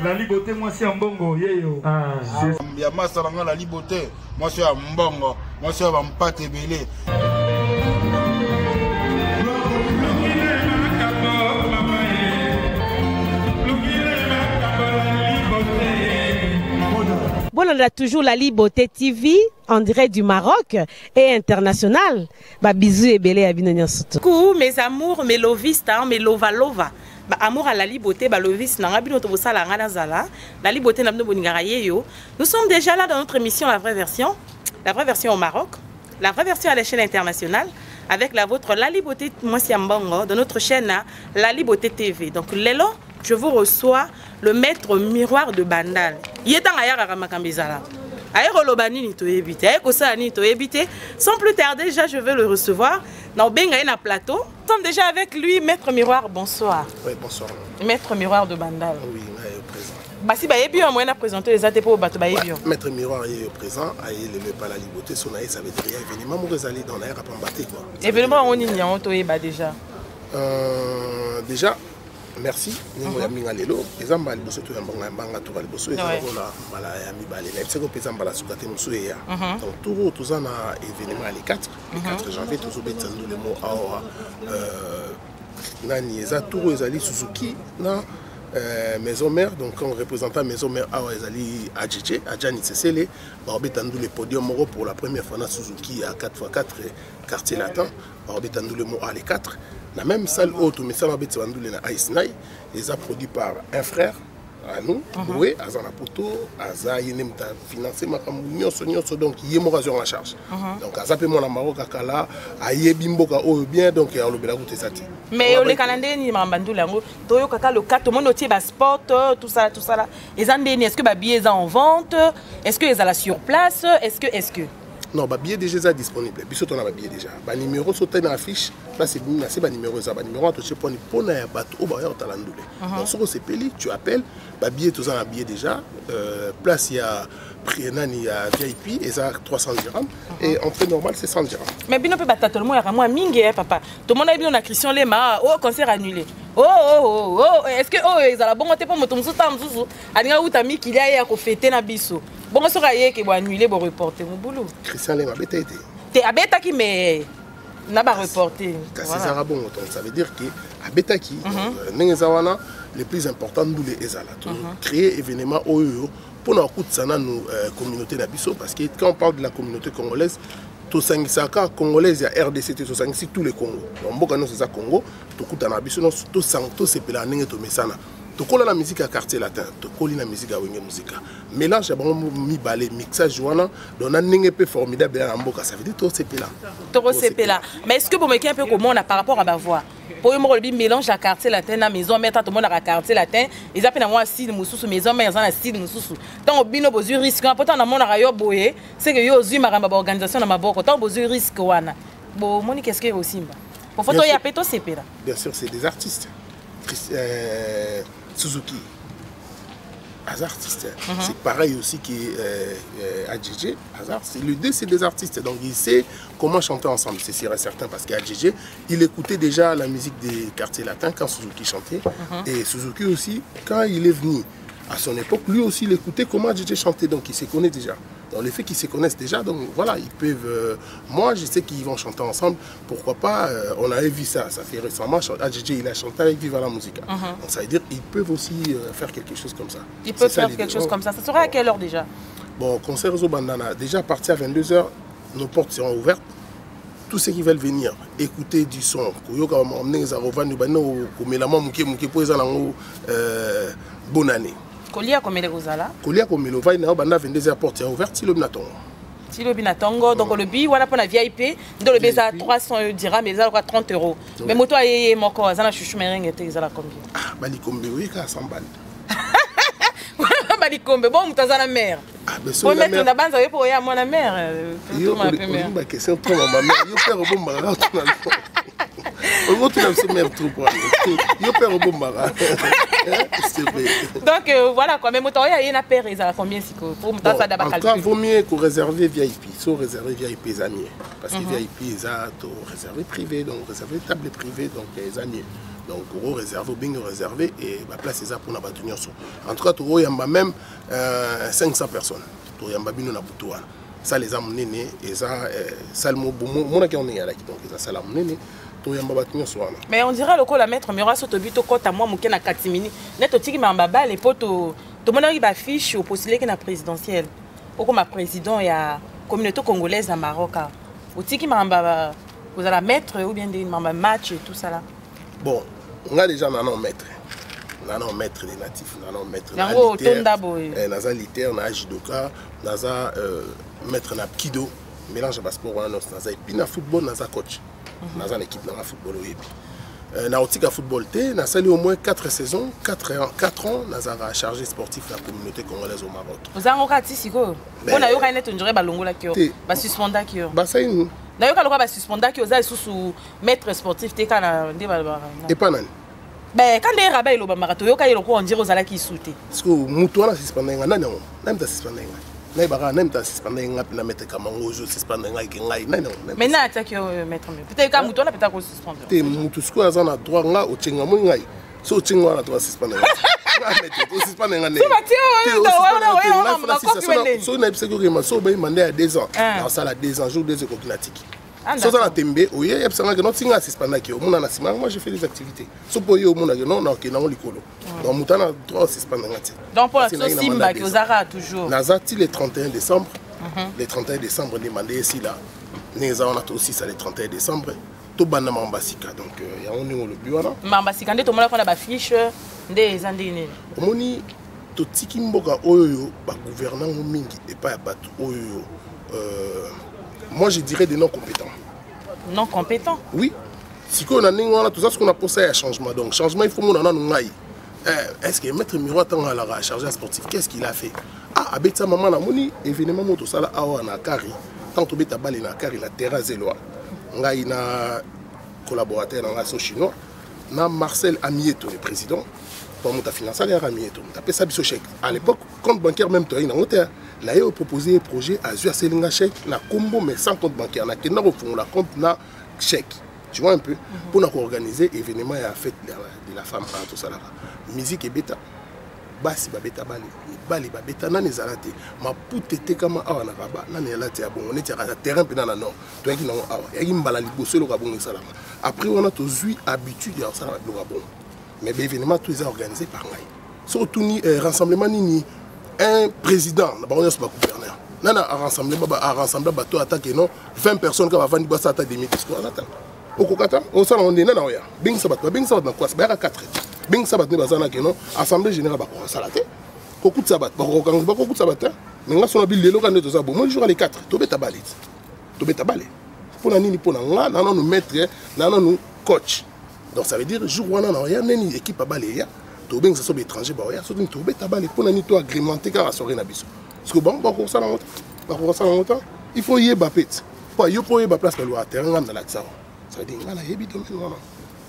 La liberté, moi c'est un bongo, yeyo. Ya masalanga la liberté, moi c'est un bongo, moi c'est un pâte belé. Bon, on a toujours la Liberté TV en direct du Maroc et international. Bah, bisous et belé à Binonia Soto. Coucou mes amours, mes lovistes, mes lova. Bah, amour à la liberté, bah, loviste, la liberté, nous sommes déjà là dans notre émission La Vraie Version au Maroc, la vraie version à l'échelle internationale, avec la vôtre, La Liberté, moi c'est Mbongo, de notre chaîne La Liberté TV. Donc, Lélo, je vous reçois le maître miroir de Bandal. Il est en ayara makambizala. Sans plus tarder, déjà je vais le recevoir. Dans Bengaïna plateau. Nous sommes déjà avec lui, maître miroir. Bonsoir. Oui, bonsoir. Maître miroir de Bandal. Oui, il est présent. Bah si bah bien moi on a présenté les athées pour bateau bah bien. Maître miroir est présent, il ne pas la liberté, son aïe ça veut dire événement moi aller dans l'air à Pambaté quoi. Événement on y a to bah déjà. Déjà merci nous avons mis lelo ezamba liboso to yambanga mbanga to liboso ezala bala ya mibale na tseko pesa mbala sukate musu ya donc tout ça na événement les 4 janvier tout betsa le mot awa nani eza tout ezali Suzuki na maison mère donc en représentant maison mère awa ezali Adjidje Adjani Tsesele ba betandu le podium moko pour la première fois na Suzuki à 4x4 quartier latin ba betandu le mot à les 4 la même salle haute mais ça va être na Ice Night les a produit par un frère à nous oui Azana Poto Aza yenem ta financé makambu nyonso donc yemoration en charge donc Aza pe mon Maroc akala ayebi mboka o bien donc ya lobela ko tesati mais le calendrier ni mambandu lango toyo kaka le 4 monde otie ba sport tout ça là les andeni est-ce que ba billets en vente est-ce que les à la sur place est-ce que non, bah billet déjà disponible. Biso on a billet déjà. Bah numéro sauté dans l'affiche. Là c'est bah numéro ça. Bah numéro à toucher pour na bateau au barrière talandoulé. Donc sur c'est peli, tu appelles. Bah billet tout ça un billet déjà. Place il y a Prienani, il y a VIP et ça 300 dirhams et entrée normale c'est 100 dirhams. Mais bien on peut battre tout le monde à moi mingi papa. Tout le monde a bien on a Christian Lema. Oh concert annulé. Oh est-ce que ils a bon t'es pas moto musu tam musu. Aninga utami qu'il y a ko fêter na biso. Bon, on sera hier qui va annuler pour reporter mon boulot. Christian Lema, bête été. T'es à bêta qui mais n'a pas reporté. Ça veut dire que à bêta qui, les plus importants nous les ezala. Créer événement OEO pour nous coûter ça dans nos communautés d'Abisso parce que quand on parle de la communauté congolaise, tout ça congolaise il y a RDC tout ça tous les Congo. Donc beaucoup nous c'est ça Congo, tout coûte en Abisso nous tout ça tout c'est pela n'engue tout mesana. Tu colles la musique à quartier latin, tu colles la musique à Wenge Musica. Mélange, mi balé, mixage, joana, donc on a peu formidable à Mboka. Ça veut dire tout c'est là. Tout c'est là. Mais est-ce que vous me dites un peu comment on a par rapport à ma voix? Pour moi, le mélange à quartier latin, la maison, mais tout le monde à quartier latin, ils appellent moi style moussou maison, mais ils ont un style moussou. Tant au bino besoin risque, pourtant dans mon arayo boye, c'est que yo zui maramba organisation dans ma boca, tant besoin risque wana. Bon, Monique, qu'est-ce que aussi mba? Pour photo y a péto c'est là. Bien sûr, c'est des artistes. Suzuki, Hazard artiste. C'est pareil aussi qu'Adjidje. Hazard, les deux c'est des artistes, donc il sait comment chanter ensemble, c'est sûr et certain parce qu'Adjidje, il écoutait déjà la musique des quartiers latins quand Suzuki chantait, et Suzuki aussi, quand il est venu à son époque, lui aussi il écoutait comment Adjidje chantait, donc il se connaît déjà. Dans le fait qu'ils se connaissent déjà, donc voilà, ils peuvent. Moi, je sais qu'ils vont chanter ensemble. Pourquoi pas on avait vu ça fait récemment. Adjidje, il a chanté avec Viva la Musica. Donc ça veut dire qu'ils peuvent aussi faire quelque chose comme ça. Ils peuvent faire quelque chose comme ça. Ça sera à quelle heure déjà? Bon, concert au Bandana, déjà à partir de 22h, nos portes seront ouvertes. Tous ceux qui veulent venir écouter du son, bonne année. Kolia comme les Rosala. Kolia comme le va na banda 22h porte ouverte si le binatongo. Si le binatongo donc le bi voilà pour la VIP dans le beza 300 dirhams mais ça 30 €. Mais moto ayé moko azana chuchu merenge te ezala combien? Ah bali kombe oui ka 100 balles. Bali kombe bon mutazana mère. Ah ben so mettre na banza pour ya mon mère. Yo ma question trop ma mère yo faire bon mara tout on va se mettre trop pour yo faire bon mara. Donc voilà quoi, mais moto il y a une paire ils a combien si pour monter ça d'abord calculer. Encore vaut mieux que réserver VIP, soit réserver VIP les amis parce que VIP ils a tout réservé privé donc réservé table privée donc les amis. Donc, on réservé, bien réservé, et la place est là pour la bâtonnière. En tout cas, il y a même 500 personnes. Il y a bien na Boutouana. Ça les a menés, et ça le mot bon, qui on est là, donc ça l'a mené. Mais on dirait que la maître Mira Sotobito quand à moi mouké na katimini net otiki mambaba les potes tout monde qui affiche au postuler que na présidentielle au comme président ya communauté congolaise à Maroc otiki mambaba vous allez mettre ou bien des mamba match et tout ça là. Bon, on a déjà un maître. On a un maître des natifs, on a un maître naza litaire, on a judoka, on a maître na kido, mélange de sport, on a epina football, on a coach. On a une équipe dans le football. On a un football, on a au moins 4 saisons, 4 ans, on a chargé sportif de la communauté congolaise au Maroc. Vous avez un ratissi quoi? On a eu un net, on dirait balongo là qui va suspendre qui. Bah ça une. D'ailleurs quand on va suspendre qui, vous avez sous maître sportif t'es quand et pas nan. Ben quand les rabbins ils ont marathon, yo quand ils ont on dirait aux ala qui sauter. Parce que mutuana suspendre nga nan non, même ta suspendre nga. Na ibara même ta suspendre nga na mettre kamango jo suspendre nga ngai non. Mais na attaque maître peut-être quand mutuana peut-être qu'on suspendre. Te mutu sko azana droit nga o chenga mo ngai. So chenga na droit suspendre. So na ipse ko ma so ba mandé à 2 ans. Na sala 2 ans jour 2 coquinatique. So ça na tembe o ye epsanga que non singa suspendre ki o mona na sima moi je fais des activités. So po yo mona que non na ke na likolo. Donc mutana droit suspendre ngati. Donc pour la Simba qui osara toujours. Nazati le 31 décembre. Le 31 décembre demandé ici là. Neza on a aussi ça le 31 décembre. To bana mambasika donc ya on le buana. Mambasika ndé to mona ko na ba fiche ndé ezandini. Omoni to tiki mboka oyo ba gouvernant mingi et pas batu oyo moi je dirais des non compétents. Non compétents? Oui. Si on a tout ça, ce qu'on a pensé à changement. Donc changement, il faut qu'on en ait. Est-ce que maître Miro a la chargé sportif? Qu'est-ce qu'il a fait? Ah, avec sa maman, moni événement tout ça là, à Kari. Tant que tu as balé na Kari, la terrasse est loin. On a un collaborateur dans la société chinoise. On a Marcel Amieto, le président. Pour mon financier, il y a Amieto. On a fait ça sur chèque. À l'époque, compte bancaire même, il y a un hôtel. Là, il a proposé un projet à Zuaselinga chèque, na combo, mais sans compte bancaire. On a qu'un au fond, la compte na chèque. Tu vois un peu? Pour nous organiser l'événement et la fête de la femme, tout ça là. Musique et bêta. Basi babeta bali. Bali babeta nani zalate. Ma pouté te kama awa na baba. Nani zalate ya bon. On était à terrain pe na nord. Toi qui n'ont awa. Yagi mbala liboso le kabon et salama. Après on a tous eu habitude à ça le kabon. Mais l'événement tout est organisé par ngai. Surtout ni rassemblement ni un président, on a pas gouverneur. Non, à rassembler bateau attaque non 20 personnes qui vont vendre ça attaque des discours. Au Kokata, au salon on est là non ya. Bing sabat na quoi? C'est 4. Bing sabat ne bazana que non. Assemblée générale ba ko salate. Koku sabat ba ko kan ba koku sabat. Mais nga sona bil lelo kan de ça bon. Moi jour les 4. To beta balé. To beta balé. Pour nani pour nga na nous mettre na nous coach. Donc ça veut dire jour wana na ya nani équipe balé ya. To beng ça sont étrangers ba ya. Surtout to beta balé pour nani to agrémenter car soirée na biso. Parce que bon ba ko ça longtemps. Il faut y ba pet. Pour yo pour y ba place le terrain dans l'accent. Ça veut dire là il y a bien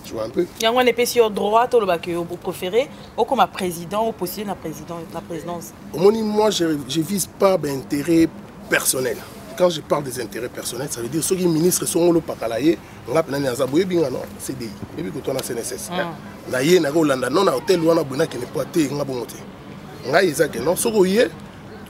je vois un peu. Il y a un épaisseur sur droite ou le bac vous préférez ou comme président ou postuler la présidence. Moi je vise pas d'intérêt personnel. Quand je parle des intérêts personnels, ça veut dire ceux qui ministres sont au Pakalaye, on a plein d'azaboué bien non CDI. Et puis quand on a CNSS. Na yé na Rolanda non na hôtel wana buna qui n'est pas té nga bongoté. Nga ezake non soko yé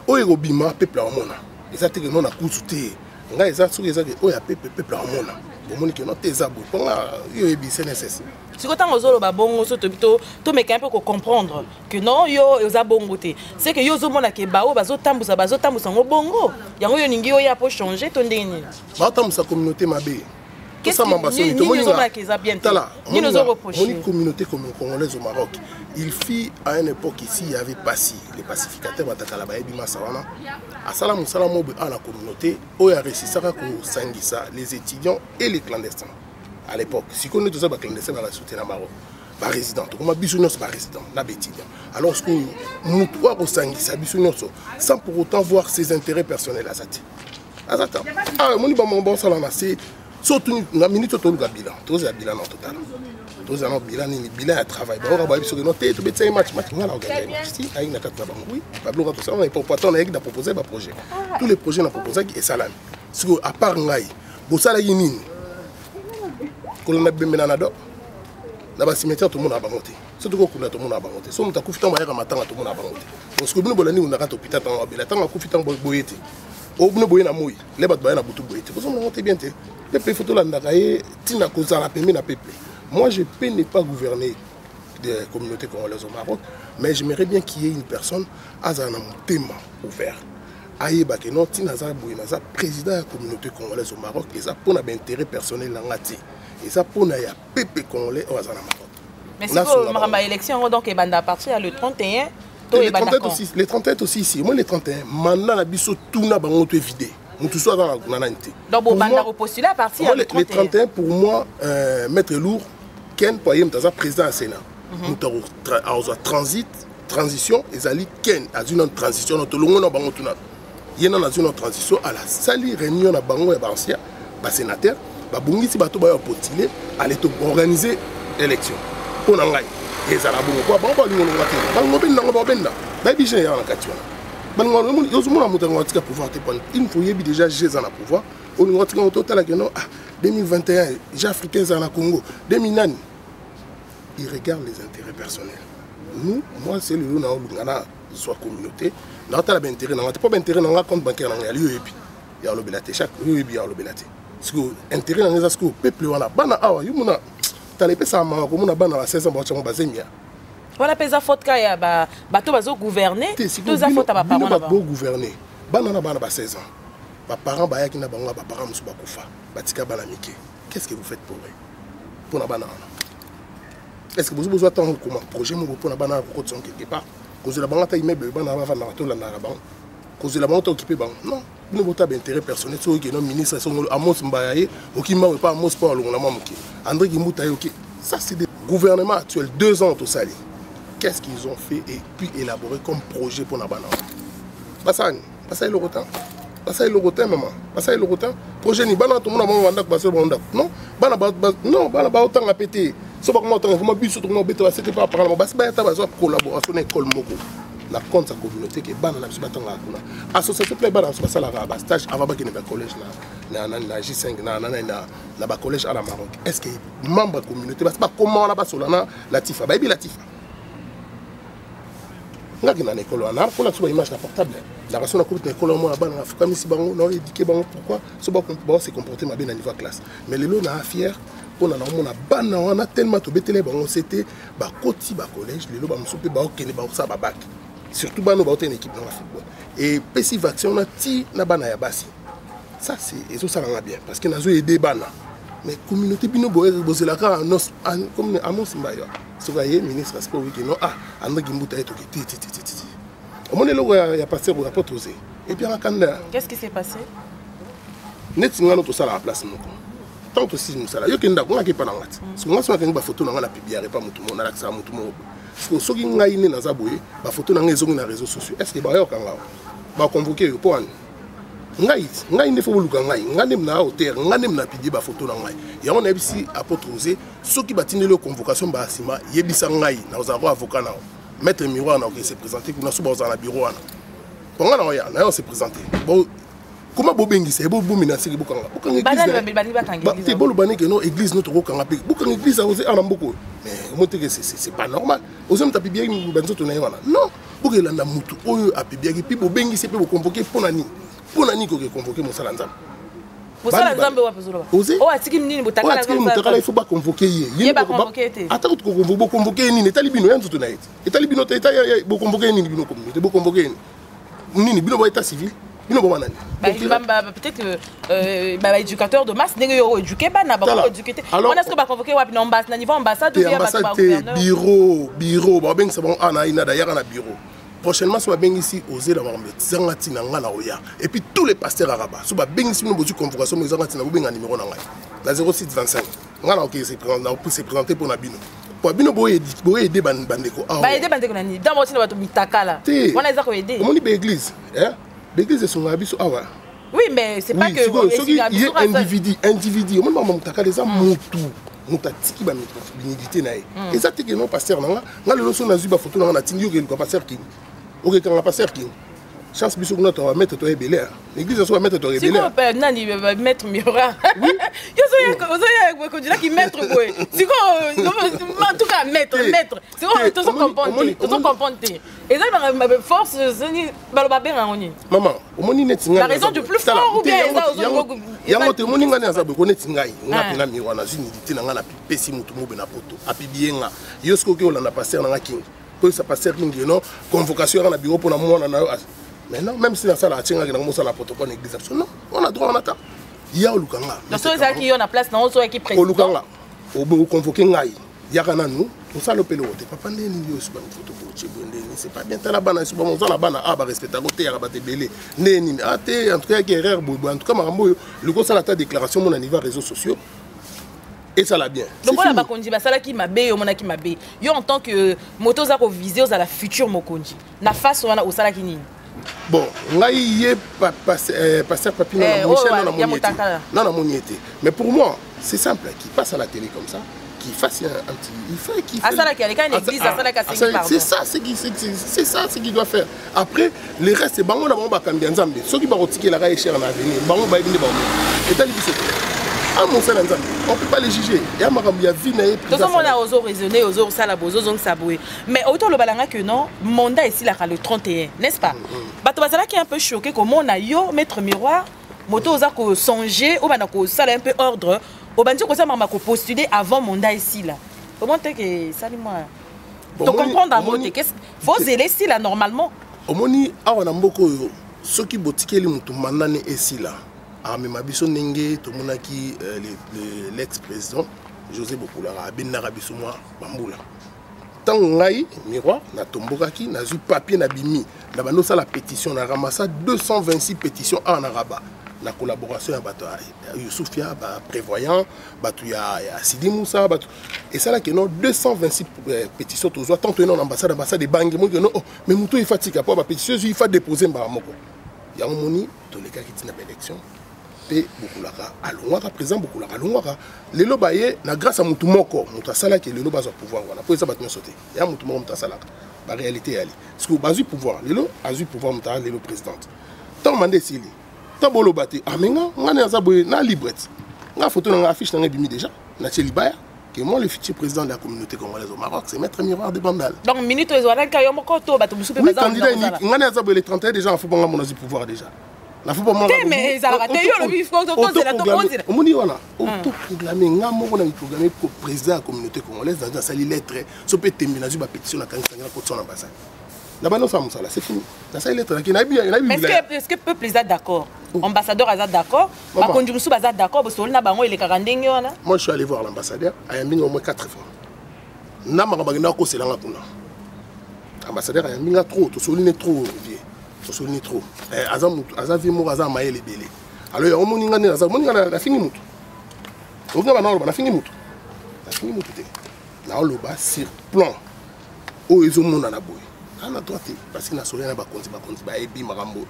o erobima peuple amona. Ezate que non na kusuté. Nga ezate soko ezake o ya peuple amona. Bomoni que non tezabou. Ponga yo ebi CNSS. Si quand on ozolo ba bongo so to meka un peu comprendre que non yo oza bongo té. C'est que yo zo mona ke bao bazo tambusa ngo bongo. Yango yo ningi yo ya po changer to ndeni. Ba tambusa communauté mabe. Qu'est-ce que la communauté congolaise au Maroc, il fit à une époque ici, il y avait Passi, les pacificateurs, à la communauté, les étudiants et les clandestins. À l'époque, si on est tous les clandestins dans la société au Maroc, les résidents, comme les résidents, les étudiants. Alors, ce que nous doit sans pour autant voir ses intérêts personnels à Zati. Ah, mon bon salon, c'est. Surtout, na minute tout le bilan. Tous les bilan en total. Tous les bilan à travail. On va voir sur le noté. Tu peux match. On va organiser. Si, avec la carte là-bas. Oui. Pablo va tout ça. On est pour pourtant on a proposé un projet. Tous les projets on a proposé et salami. Parce que à part ngai, bo sala yini. Ko na be menanado. Là-bas, cimetière, tout le monde a bangoté. Surtout que tout le monde a bangoté. Si on a coupé tant de matin, tout le monde a bangoté. Parce que nous, on a un hôpital, on a coupé tant de boyété. On a boyé na moui. Les bâtiments na boutou boyété. Parce qu'on a monté bien. Peuple photo là, n'agaye, tina cause à la peuple na peuple. Moi, je peux ne pas gouverner des communautés congolaises au Maroc, mais j'aimerais bien qu'il y ait une personne à un thème ouvert. Aïe Bakeno, tina za boyena za président de la communauté congolaise au Maroc, et ça pour un intérêt personnel dans la tie. Et ça pour un peuple congolais au Maroc. Mais si vous avez élection, donc il va partir le 31. Les 31 aussi ici. Moi, les 31, maintenant, la biso tout n'a pas vidé. Nous tous dans la nananité. Donc, vous avez postulé à partir de 31, pour moi, Maître Lourd, Ken Poyem, dans un président à Sénat. Nous avons transition, et Zali Ken, à une transition, nous avons il y a une transition à la salle réunion à Bango et Bansia, sénateur, Babungi, si bateau va postuler, aller organiser l'élection. Pour n'engager. Et ça a beaucoup de temps. Il faut déjà gérer dans le pouvoir. On a total 2021, les Africains dans le Congo, 2009. Ils regardent les intérêts personnels. Nous, moi, c'est le lieu où on a soit communauté. Nous avons intérêt, nous n'avons pas intérêt dans le compte bancaire. Il y a le belate, chaque lieu, il y a le belate. Parce que l'intérêt dans les peuple, on a voilà pesa faute kaya bato bazo gouverner tous a faute ba parents ba gouverner bana na bana ba 16 ans ba parents ba yaki na bango ba parents musu ba kufa batika bana mike. Qu'est-ce que vous faites pour eux pour na bana? Est-ce que vous avez besoin de comment projet mo pour na bana ko tson quelque part cause la bango ta immeuble bana va na to la na bango cause la bango ta occupé bango non nous avons un intérêt personnel sur le ministre Amos Mbaye ou qui m'a pas Amos pour le André Gimouta. Ça c'est des gouvernements actuels 2 ans au Sali. Qu'est-ce qu'ils ont fait et puis élaboré comme projet pour Nabana? Pas ça le retard. Pas ça le retard maman. Pas ça le retard. Projet ni bana tout le monde a passer non bana non bana autant à péter. C'est pas comment autant faut m'abuse sur mon béton c'était pas par là bas ba ta bazo collaboration école moko. La compte sa communauté qui est ban la bisbatanga kuna association play ban sur ça la stage avant ba kene ba collège na J5 na ba collège à la Maroc. Est-ce que membre communauté ba comment là ba solana Latifa ba bi Latifa ngaki na école na pour la image portable la raison na coupe école moi ban na famille si bango na éduquer bango pourquoi so ba se comporter ma bien à niveau classe mais les lo na fier on a ban on a tellement to betele bango c'était ba koti ba collège les lo ba msope ba okene ba ça ba bac. Surtout bah nous avons une équipe dans le football et petit vaccin on a ti na bana ya basi ça c'est et ça rend bien parce que nous avons aidé bana mais communauté bino boye bosser la car comme Amos Mbaye so voyez ministre parce que oui que non André Gimbuta est ti au moment là il y a passé au rapport osé et puis en Canada qu'est-ce qui s'est passé net ngano to sala la place moko tant aussi nous sala yo kenda ko ngaki pa na ngati so ngaso ngaki ba photo na ngana publier pas mutu mo na la ça mutu mo ce qui est né dans Zaboye, la photo dans les réseaux sociaux. Est-ce que va convoquer pour un ngai ne faut pas ngai ngai na hauteur ngai na pidi ba photo na ngai ya on a ici apôtre Osé ceux qui battent les convocation ba sima yebisa ngai na ozaro avocat na mettre miroir na qui se présenter kuna so ba na bureau na ponga na ya na se présenter bon comment bobengi c'est bo menacer bokanga église te bolo bané que non église notre bokanga pe bokanga église a osé ana mboko mais monter que c'est pas normal osé mta pibia banzo to na wana non bokela na mutu oyo a pibia ki pibo bengi c'est pe bo convoquer pour nani ko convoquer mosala nzambe mosala nzambe wa pezolo osé o atiki nini botaka la nzambe il faut pas convoquer ye ba convoquer te ata ko convoquer nini talibino yanzo to na eti talibino te bo convoquer nini bino communauté bo convoquer nini bino ba état civil. Peut-être que éducateur de masse n'est pas éduqué, on a ce qu'on va convoquer à niveau ambassade ou bureau, bureau. Prochainement, si on ici oser d'avoir et puis tous les pasteurs arabes, si on a une convocation, nous avons un numéro dans 0625. On a se présenter pour Nabino. Pour Nabino, vous aider Bandeko. Aider Bandeko, dans votre mitaka. On a aider. On est l'église. L'église est son habit. Oui, mais c'est pas que. Il y a individu. On m'a dit que les hommes mutati ba milité na et ça te que non pasteur na le loso na zuba photo na tinyo que le pasteur qui OK quand la pasteur qui chance biso kuna to mettre to ebele l'église so mettre to ebele siko pa nani maître miroir yo so ya ko dira ki maître boy siko en tout cas maître siko to so comprendre et ça ma force c'est baloba benga ngoni maman omoni netinga la raison du plus fort ou bien ça yango te moni ngani azabe ko netinga nga pena miroir na zini ditina nga na pesi mutu mobe na poto apibienga yo siko ke olanda passer na king pour ça passer king non convocation na bureau pour na mwana na maintenant, même si la salle a tiré dans la protocole l'église, non, on a droit à l'attaque. Il y a Olukanga. Donc, c'est qui a place dans le qui président. Olukanga. Au convoqué Ngaï. Il y a Rananou. On s'est le pélo. Papa n'est ni sur une photo pour c'est pas bien. T'as la banane, c'est pas mon la banane. Ah, bah, respecte à côté, à battre belé. Né, ah, t'es en tout cas, guerrier, en tout cas, Marambo, le gros, ça la déclaration, mon anniversaire, réseaux sociaux. Et ça l'a bien. Donc on a dit ça là qui m'a bé, on a qui m'a bé. Yo en tant que moto za ko viser à la future mokonji. Na face on a au sala qui ni. Bon, là il est passer papier dans la moniété. Mais pour moi, c'est simple, qu'il passe à la télé comme ça, qu'il fasse un petit, il fait qu'il fait. Ça là une église, ça là c'est ça, c'est ça ce qu'il doit faire. Après, le reste c'est bango na bango ba kambia nzambe. Ceux qui ba rotiki la raie cher na avenir, bango ba ibini bango. Et tali c'est ah mon frère nzambe, on peut pas les juger. Ya makambi ya vie na ye. Tout ça on a oso raisonner, oso sala bozo zong saboué. Mais autant le balanga que non, mandat ici là le 31, n'est-ce pas? Bato bazala qui est un peu choqué comment on a yo maître miroir, moto oza ko songer ou bana ko sala un peu ordre, au bandi ko ça mama ko postuler avant mandat ici là. Comment t'es que ça moi? Donc comprendre à moté qu'est-ce faut zéler ici là normalement. Omoni awana mboko yo, ceux qui botikeli mutu manane ici là. Ah, mais ma biso nenge to monaki l'ex-président José Bokulara abinara biso moi bambula. Tant ngai miroir na tombokaki na zu papier na bimi na bano ça la pétition na ramassa 226 pétitions en arabe na collaboration ya bato Youssoufia ba prévoyant bato ya Sidi Moussa bato et ça là que non 226 pétitions to zo tant to non ambassade de Bangui mo que non mais muto il fatigue pas ba pétition il faut déposer ba moko ya moni to les cas qui tina élection Bokulaka alongwaka président Bokulaka alongwaka lelo baye na grâce à mutu moko mutu asala ke lelo bazwa pouvoir wana po eza bato sauté ya mutu moko mutu asalaka ba réalité yali parce que bazwi pouvoir lelo azwi pouvoir mutu lelo présidente tant mandé sili tant bolo bati amenga ngane aza boye na librette nga photo na affiche na bimi déjà na Tchelibaya que moi le futur président de la communauté congolaise au Maroc c'est maître Miroir de Bandal donc minute ezwana ka yo moko to bato musupe bazwa candidat ngane aza boye le 31 déjà en faut bonga mon pouvoir déjà. La faut pas moi. Mais ça a été le bif quand c'est la tombole. On dit voilà, autoproclamé ngamo on a programmé pour président de la communauté congolaise dans sa lettre, so peut terminer la pétition na kanga pour son ambassade. Là-bas non ça c'est fini. Dans sa lettre qui n'a bien, mais est-ce que peuple est d'accord? Ambassadeur est d'accord? Ba kondu musu est d'accord parce que na bango il est 40 wana. Moi je suis allé voir l'ambassadeur, ayambinga au moins 4 fois. Na makabagina ko selanga kuna. Ambassadeur ayambinga trop, to souligner trop vieux. Souligner trop. Azavi mo aza maye les belé. Alors il y a un moninga ne aza moninga la fini mutu. On va na fini mutu. La fini mutu te. Na oloba sur plan. O ezo mona na boy. Ana droite parce que na solé na ba konti ba ebi marambo.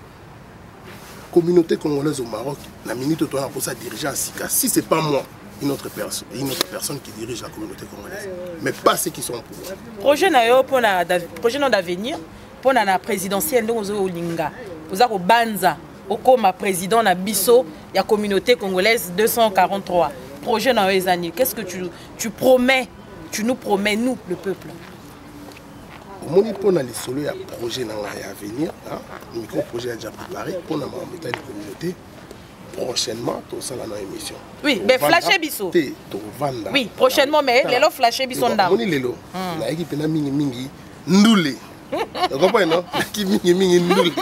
Communauté congolaise au Maroc, la minute toi pour ça diriger à Sika. Si c'est pas moi, une autre personne qui dirige la communauté congolaise. Mais pas ceux qui sont au pouvoir. Projet na yo pour na projet d'avenir. Pour la présidentielle nous au Linga vous avez banza au comme président na biso la communauté congolaise 243 projet dans les années qu'est-ce que tu promets nous promets nous le peuple au moment pour les solo ya projet na à venir le micro projet a déjà préparé pour la communauté prochainement tout ça dans émission oui mais flasher biso oui prochainement mais les lo flasher biso ndam moni lelo na équipe na mingi ndule. Vous comprenez non? Qui mingi nul.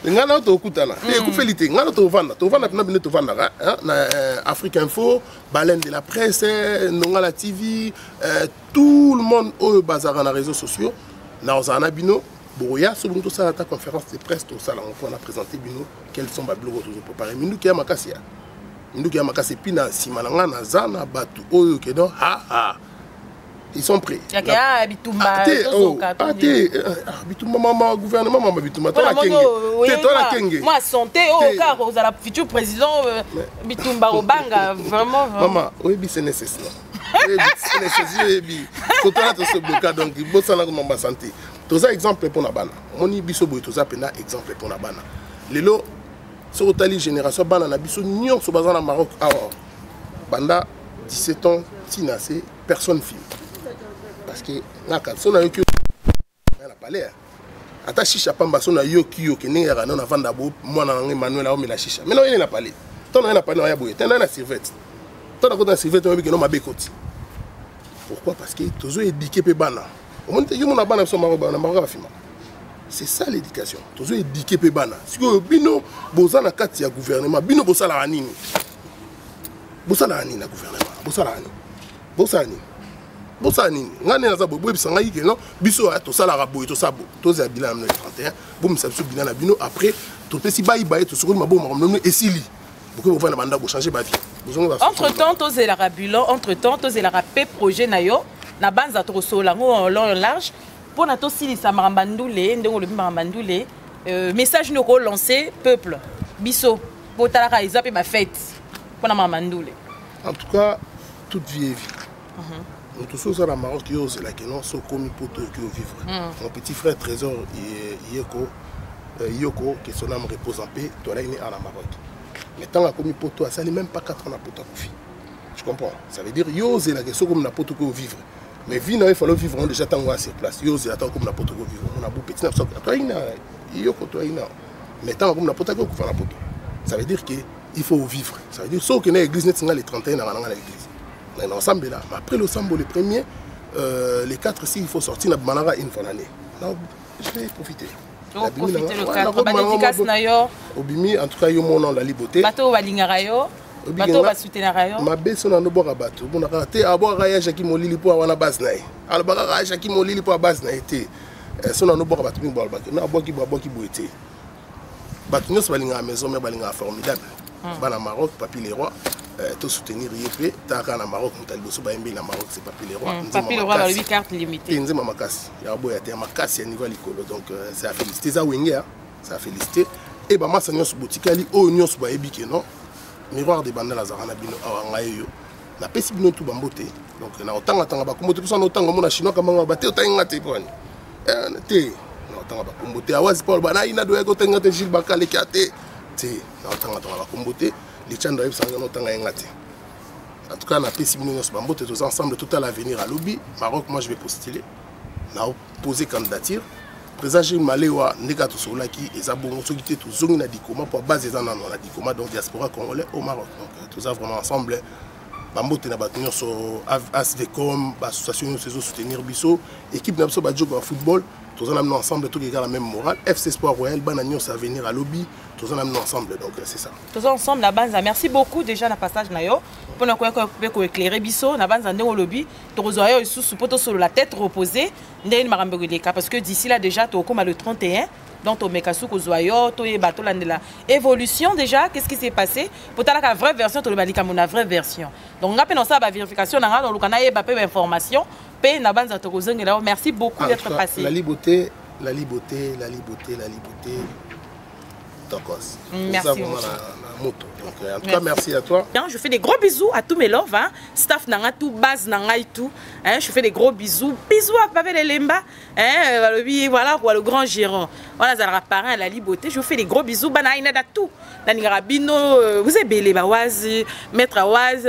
Ngana to kutana. Ku félité. Ngana to vanda pena bine to vanda na Afrique Info, Baleine de la presse, Nongala TV, tout le monde au bazar na réseaux sociaux. Na ozana bino boya sur tout ça ta conférence de presse tout ça là on a présenté bino quels sont ba blogs toujours préparé. Mindu ki makasi ya. Mindu ki makasi pina simalanga na zana batu oyo ke don ils sont prêts. Bitumba, Bitumba, maman, gouvernement, maman, Bitumba, toi la Kenge. Moi, santé, car vous avez le futur président Bitumba Obanga, vraiment. Maman, oui, c'est nécessaire. C'est nécessaire, oui. Quand on a ce blocage, donc, il faut que santé. toza exemple pour na bana moni biso boy toza pena exemple pour na bana lelo so tali génération bana na biso nyonso baza na Maroc awa banda 17 ans tina c'est personne filme parce que ngaka so na yoki na palais ata shisha pamba so na yoki yoki ne yara na vanda bo mwana na Emmanuel a la shisha mais non il na palais ton na palais na ya boye tena na serviette ton na ko na serviette on bi que no mabe koti pourquoi parce que tozo éduquer pe bana c'est ça l'éducation. Tous les éduqués pe bana. Si vous bino boza na kati ya gouvernement, bino bosa la nini. Bosa la nini na gouvernement. Bosa la nini. Bosa nini. Bosa nini. Ngane na za bobo bisanga yike non. Biso to sala rabo to sabo. To za bilan na 31. Bom sa biso bilan na bino après to pesi bayi bayi to sokoli mabo marom esili. Beaucoup vous na banda bo changer ba vie. Entre temps to ze la rabulo, entre temps to ze la rapé projet na yo. Na banza to sola ngo long large pour na to silisa marambandoule ndongo le marambandoule message nous relancer peuple biso botala ka izape ma fête pour na marambandoule en tout cas toute vie est vie nous tous sommes à la Maroc qui ose la que non so comme poto qui vivre mon petit frère Trésor Yoko que son âme repose en paix toi là il est à la Maroc mais tant la comme poto ça n'est même pas 4 ans à poto kofi je comprends ça veut dire yose la que so comme na poto qui vivre. Mais vie, il faut vivre, on déjà tant sur place. Yo, c'est attends comme la poto vivre. On a beau petit n'a pas toi ina, yo toi ina. Mais tant comme la poto ko faire la poto. Ça veut dire que il faut vivre. Ça veut dire sauf que dans l'église net les 31 dans l'église. On est ensemble là. Mais après le sambo le premier les 4 si il faut sortir na manara une fois l'année. Donc je vais profiter. Oh, profiter le 4 ba dédicace na yo. Obimi en tout cas yo mon nom la liberté. Bato balingara yo. Bato ba soutenir yo. Ma beso na no boka bato. Bona te abora ya Jackie Molili po wana base na. Alobaka Jackie Molili po base na été. So na no boka bato ngbo alobaka. Na boki boete. Bato nyos balinga maison mais balinga formidable. Bana Maroc Papi les rois to soutenir yepé taka na Maroc mutaliboso ba embe na Maroc c'est Papi les rois. Papi les rois la 8 cartes limitées. Nzema makasi. Ya boya te makasi ya niveau likolo donc c'est à féliciter za wenge ça féliciter et ba massa nyos botikali o nyos ba ebike non. Miroir de banda la zarana bino awanga yo na pesi bino tout bambote donc na otanga tanga ba kombote pour ça na otanga mona chinois kama ba te otanga te poni te na otanga ba kombote awazi paul bana ina do ego tenga te Gilles Bakale kiate te na otanga tanga ba kombote les chando yeb sanga na otanga ngate en tout cas na pesi bino nyos bambote tous ensemble tout à l'avenir à lobby Maroc moi je vais postuler na poser candidature président Gilles Malewa ndeka to solaki ezabongo sokité to zongi na dikoma pour base ezana na dikoma donc diaspora congolais au Maroc donc tous vraiment ensemble bambote na batenir so ASVCOM association saison soutenir biso équipe na biso ba jogo football tous ensemble tout la même morale FC Sport Royal bananion ça venir à lobby tous ensemble donc c'est ça tous ensemble la banza merci beaucoup déjà na passage na yo pour na ko éclairer biso na banza ndeko lobby to rozoyo sous poto sur la tête reposée ndeni marambe ko parce que d'ici là déjà to comme le 31 donc au mekasu ko zoyo to ye bato landela évolution déjà qu'est-ce qui s'est passé pour la vraie version to le balika mon vraie version donc ngapé non ça ba vérification na dans le canal ye ba peu information pe na banza to kozongela merci beaucoup d'être passé la liberté merci moto. Donc, en tout cas, merci à toi. Je fais des gros bisous à tous mes love, hein. Staff nanga tout, base nanga et tout. Hein. Je fais des gros bisous. Bisous à Pavel Lemba. Hein. Voilà, le grand gérant. Voilà, Zara Parrain à la liberté. Je vous fais des gros bisous. Banaïna da tout. Nanirabino, vous êtes belé, Bawazi, Maître Awaz,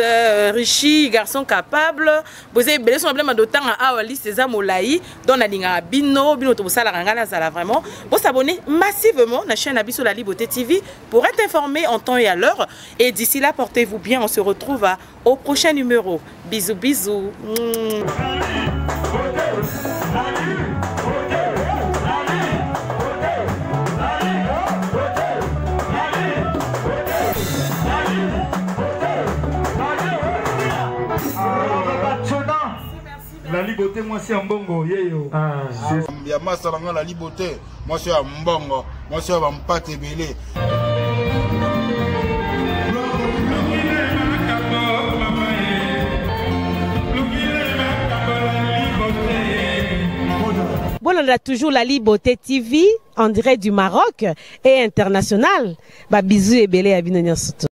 Richi, garçon capable. Vous êtes belé, son problème d'autant à Awali, César Molaï, dont Nanirabino, Bino Tobusala Rangala Zala vraiment. Vous s'abonnez massivement à la chaîne Abisso La Liberté TV pour être informé en temps et à l'heure. Et d'ici là, portez-vous bien. On se retrouve au prochain numéro. Bisous, bisous. La liberté, moi c'est un bongo, yeyo. Ya masalanga la liberté, moi c'est un mbongo, moi c'est un mpate belé. Bon, on a toujours la Liberté TV en direct du Maroc et international. Bah, bisous et belé à Binonia Soto.